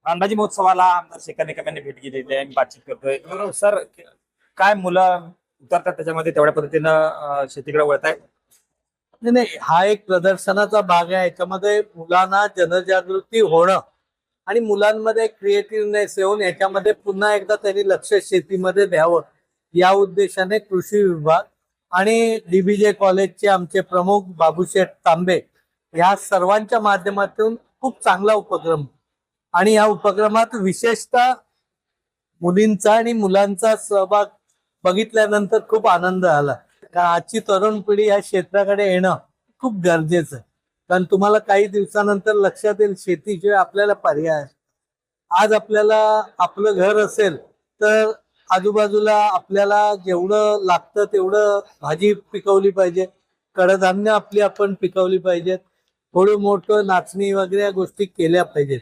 अंदाजी महोत्सवाला आमदार शेखर निकम यांनी भेट दिलेली आहे. आम्ही बातचीत करतोय. सर, काय मुलं उतरतात त्याच्यामध्ये तेवढ्या पद्धतीनं शेतीकडे वळतायत? नाही नाही, हा एक प्रदर्शनाचा भाग आहे. याच्यामध्ये मुलांना जनजागृती होणं आणि मुलांमध्ये क्रिएटिव्हनेस येऊन याच्यामध्ये पुन्हा एकदा त्यांनी लक्ष शेतीमध्ये द्यावं, या उद्देशाने कृषी विभाग आणि डीबीजे कॉलेजचे आमचे प्रमुख बाबूशेठ तांबे या सर्वांच्या माध्यमातून खूप चांगला उपक्रम. आणि या उपक्रमात विशेषतः मुलींचा आणि मुलांचा सहभाग बघितल्यानंतर खूप आनंद आला. कारण आजची तरुण पिढी या क्षेत्राकडे येणं खूप गरजेचं आहे. कारण तुम्हाला काही दिवसानंतर लक्षात येईल शेतीशिवाय आपल्याला पर्याय आहे. आज आपल्याला आपलं घर असेल तर आजूबाजूला आपल्याला जेवढं लागतं तेवढं भाजी पिकवली पाहिजे, कडधान्य आपली आपण पिकवली पाहिजेत, थोडं मोठं नाचणी वगैरे या गोष्टी केल्या पाहिजेत,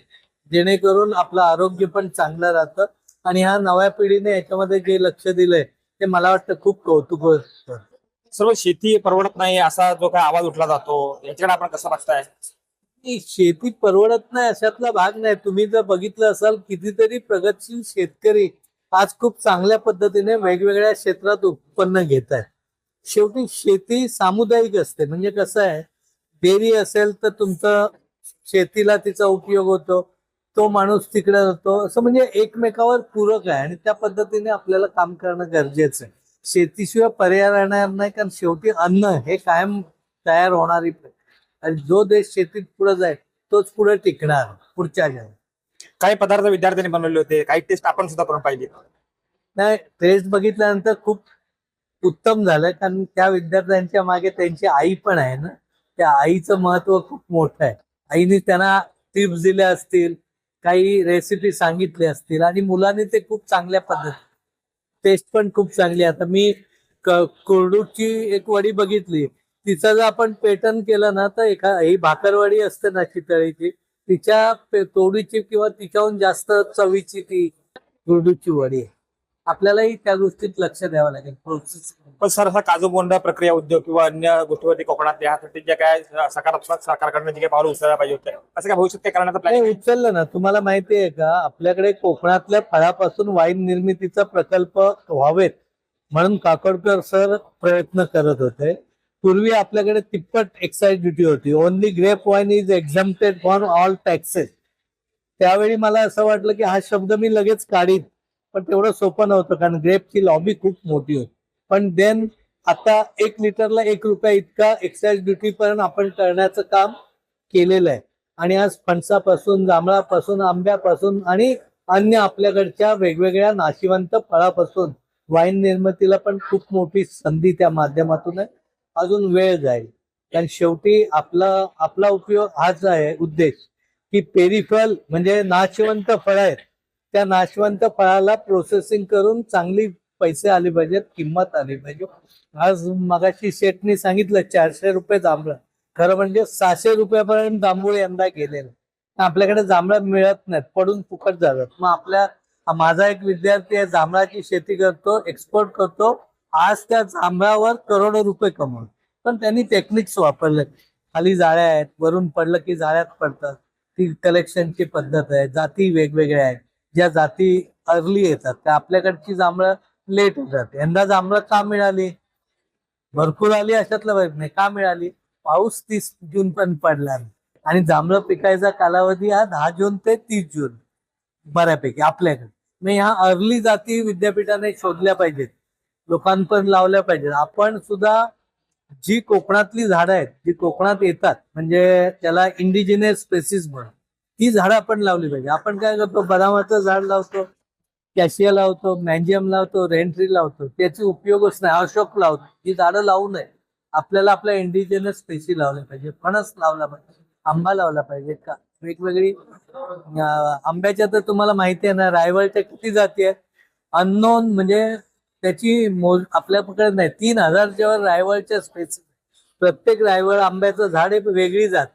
जेणेकरून आपलं आरोग्य पण चांगलं राहतं. आणि ह्या नव्या पिढीने याच्यामध्ये जे लक्ष दिलंय ते मला वाटतं खूप कौतुक असतं. सर्व शेती परवडत नाही असा जो काय आवाज उठला जातो, याच्याकडे आपण कसं बघताय? ही शेती परवडत नाही अशातला भाग नाही. तुम्ही जर बघितलं असाल कितीतरी प्रगतशील शेतकरी आज खूप चांगल्या पद्धतीने वेगवेगळ्या क्षेत्रात उत्पन्न घेत आहेत. शेवटी शेती सामुदायिक असते. म्हणजे कसं आहे, डेअरी असेल तर तुमचं शेतीला तिचा उपयोग होतो, तो माणूस तिकडे जातो, असं म्हणजे एकमेकावर पूरक आहे आणि त्या पद्धतीने आपल्याला काम करणं गरजेचं आहे. शेतीशिवाय पर्याय राहणार नाही, कारण शेवटी अन्न हे कायम तयार होणारी आणि जो देश शेतीत पुढे जाईल तोच पुढे टिकणार पुढच्या जगात. काही पदार्थ विद्यार्थ्यांनी बनवले होते, काही टेस्ट आपण सुद्धा करून पाहिजे. नाही, टेस्ट बघितल्यानंतर खूप उत्तम झालं, कारण त्या विद्यार्थ्यांच्या मागे त्यांची आई पण आहे ना. त्या आईचं महत्व खूप मोठं आहे. आईने त्यांना टिप्स दिल्या असतील, काही रेसिपी सांगितली असतील आणि मुलांनी ते खूप चांगल्या पद्धतीने, टेस्ट पण खूप चांगली. आता मी कोरडूची एक वडी बघितली, तिचं जर आपण पेटर्न केलं ना तर ही भाकरवडी असते ना चितळीची, तिच्या तोडीची किंवा तिच्याहून जास्त चवीची ती कोरडूची वडी आहे. आपल्यालाही त्या गोष्टीत लक्ष द्यावं लागेल. पण सर, असा काजू बोंडा प्रक्रिया उद्योग किंवा अन्य गोष्टीवरती कोकणात यासाठी जे काय सकारात्मक सरकारकडनं जे काही पावलं उचलायला पाहिजे होते, असं काय भविष्यात काय करण्याचा नाही, प्लॅन? उचललं ना. तुम्हाला माहिती आहे का, आपल्याकडे कोकणातल्या फळापासून वाईन निर्मितीचा प्रकल्प व्हावेत म्हणून काकोडकर सर प्रयत्न करत होते. पूर्वी आपल्याकडे तिप्पट एक्साइज ड्युटी होती. Only grape wine is exempted from all taxes. त्यावेळी मला असं वाटलं की हा शब्द मी लगेच काढीन, पण तेवढं सोपं नव्हतं, कारण ग्रेपची लॉबी खूप मोठी होती. पण देन आता 1 लिटरला 1 रुपया इतका एक्साइज ड्युटी पर्यंत आपण करण्याचं काम केलेलं आहे. आणि आज फणसापासून, जांभळापासून, आंब्यापासून आणि अन्य आपल्याकडच्या वेगवेगळ्या नाशिवंत फळापासून वाईन निर्मितीला पण खूप मोठी संधी त्या माध्यमातून आहे. अजून वेळ जाईल, कारण शेवटी आपला आपला उपयोग हाच आहे उद्देश, की पेरिफल म्हणजे नाशवंत फळ आहेत, त्या नाशवंत फळाला प्रोसेसिंग करून चांगली पैसे आले पाहिजेत, किंमत आली पाहिजे. आज मगाशी शेठनी सांगितलं 400 रुपये जांभळं, खरं म्हणजे 600 रुपयापर्यंत जांभूळ यंदा गेलेलं. आपल्याकडे जांभळं मिळत नाहीत, पडून फुकट जातात. मग माझा एक विद्यार्थी आहे, जांभळाची शेती करतो, एक्सपोर्ट करतो. आज त्या जांभळावर करोडो रुपये कमवतो, पण त्यांनी टेक्निक्स वापरले. खाली जाळ्या आहेत, वरून पडलं की जाळ्यात पडतात. ती कलेक्शनची पद्धत आहे. जाती वेगवेगळ्या आहेत. ज्या जाती अर्ली येतात त्या आपल्याकडची जांभळं लेट होतात. यंदा जांभळं का मिळाली, भरपूर आली अशातलं बघ नाही, का मिळाली, पाऊस 30 जून पण पडला आणि जांभळं पिकायचा कालावधी हा 10 जून ते 30 जून बऱ्यापैकी आपल्याकडे. मग ह्या अर्ली जाती विद्यापीठाने शोधल्या पाहिजेत, लोकांपर्यंत लावल्या पाहिजेत. आपण सुद्धा जी कोकणातली झाडं आहेत, जी कोकणात येतात, म्हणजे त्याला इंडिजिनियस स्पेसिस म्हणून, ती झाडं आपण लावली पाहिजे. आपण काय करतो, बदामाचं झाड लावतो, कॅशिया लावतो, मँजियम लावतो, रेंट्री लावतो, त्याचे उपयोगच नाही. अशोक लावतो. ही झाडं लावू नये. आपल्याला आपल्या इंडिजिनियस स्पेसी लावल्या पाहिजे. फणस लावला पाहिजे, आंबा लावला पाहिजे. का वेगवेगळी आंब्याच्या तर तुम्हाला माहिती आहे ना, रायवळच्या किती जाती आहेत, अननोन, म्हणजे त्याची मोज आपल्याकडे नाही. 3000च्या वर रायवळच्या स्पेसी. प्रत्येक रायवळ आंब्याचं झाड एक वेगळी जात,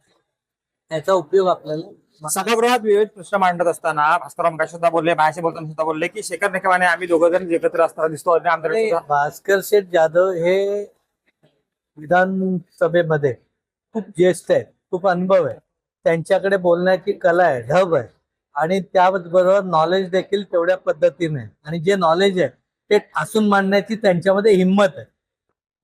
त्याचा उपयोग आपल्याला. सभागृहात विविध प्रश्न मांडत असताना भास्करराव मगाशी सुद्धा बोलले, माझ्याशी बोलताना सुद्धा बोलले की शेखर निकमाने आम्ही दोघं जण एकत्र असताना दिसतो आणि आमच्याकडे नाही, सुद्धा. भास्कर शेठ जाधव हे विधानसभेमध्ये खूप ज्येष्ठ आहेत, खूप अनुभव आहे, त्यांच्याकडे बोलण्याची कला आहे, ढब आहे. आणि त्याबरोबर नॉलेज देखील तेवढ्या पद्धतीने आहे. आणि जे नॉलेज आहे ते ठासून मांडण्याची त्यांच्यामध्ये हिंमत आहे.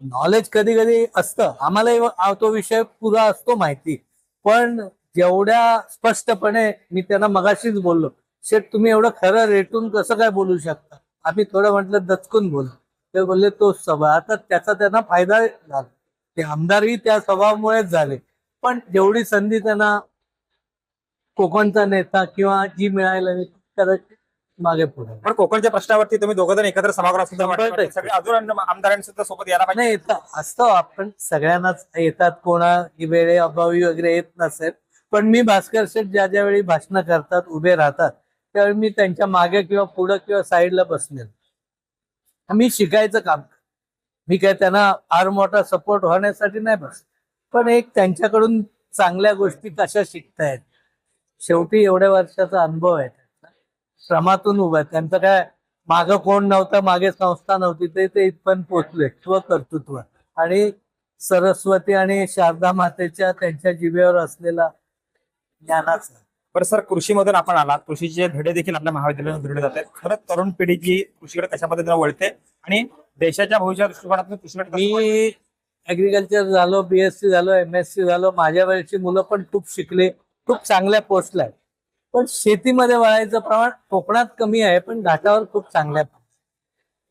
नॉलेज कधी कधी असतं, आम्हालाही तो विषय पुरा असतो माहिती, पण जेवढ्या स्पष्टपणे मी त्यांना मगाशीच बोललो, शेठ तुम्ही एवढं खरं रेटून कसं काय बोलू शकता. आम्ही थोडं म्हटलं दचकून बोललो. ते बोलले तोच स्वभाव. आता त्याचा त्यांना फायदा झाला, ते आमदारही त्या स्वभावामुळेच झाले. पण जेवढी संधी त्यांना कोकणचा नेता किंवा जी मिळायला कदाचित मागे पुढे पण कोकणच्या प्रश्नावरती तुम्ही दोघं जण एकत्र सभागृहात सुद्धा शंभर वाटतं. टक्के. सगळे अजून आमदारांनी सुद्धा सोबत यायला पाहिजे. नाही येतं असतं, आपण सगळ्यांनाच येतात, कोणा वेळे अभावी वगैरे येत नसेल. पण मी भास्कर शेठ ज्या ज्या वेळी भाषणं करतात, उभे राहतात, त्यावेळी मी त्यांच्या मागे किंवा पुढं किंवा साईडला बसले. मी शिकायचं काम करतो. मी काय त्यांना फार मोठा सपोर्ट होण्यासाठी नाही बस, पण एक त्यांच्याकडून चांगल्या गोष्टी कशा शिकतायत. शेवटी एवढ्या वर्षाचा अनुभव आहे त्यांचा, श्रमातून उभा आहे. त्यांचं काय मागं कोण नव्हतं, मागे संस्था नव्हती, ते इथपर्यंत पोचले स्वकर्तृत्व. आणि सरस्वती आणि शारदा मातेच्या त्यांच्या जिभेवर असलेला ज्ञानाचा. बरं सर, कृषीमधून आपण आलात, कृषीचे धडे देखील आपल्या महाविद्यालयात दिले जात आहेत. खरंच तरुण पिढी जी कृषीकडे कशा पद्धतीने वळते आणि देशाच्या भविष्या दृष्टिकोनातून कृषीकडे कसं वळते? मी ऍग्रिकल्चर झालो, BSc झालो, MSc झालो. माझ्या वेळची मुलं पण खूप शिकले, खूप चांगल्या पोस्टला आहेत. पण शेतीमध्ये वळायचं प्रमाण कोकणात कमी आहे, पण घाटावर खूप चांगल्या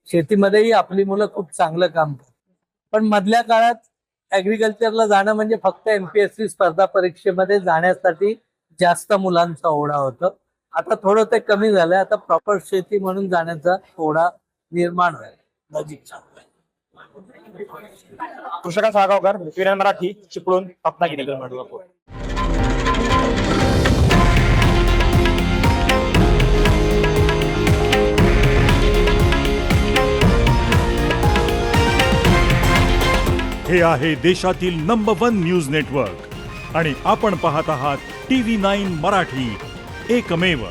शेतीमध्येही आपली मुलं खूप चांगलं काम करतात. पण मधल्या काळात ऍग्रिकल्चरला जाणं म्हणजे फक्त MPSC स्पर्धा परीक्षेमध्ये जाण्यासाठी जास्त मुलांचा ओढा होता. आता थोडं ते कमी झालंय. आता प्रॉपर शेती म्हणून जाण्याचा ओढा निर्माण व्हायला नजीकचा. कृषका साळगावकर, विरान मराठी, चिपळूण, रत्नागिरी. हे आहे देशातील नंबर 1 न्यूज नेटवर्क आणि आपण पाहत आहात TV9 मराठी, एकमेव.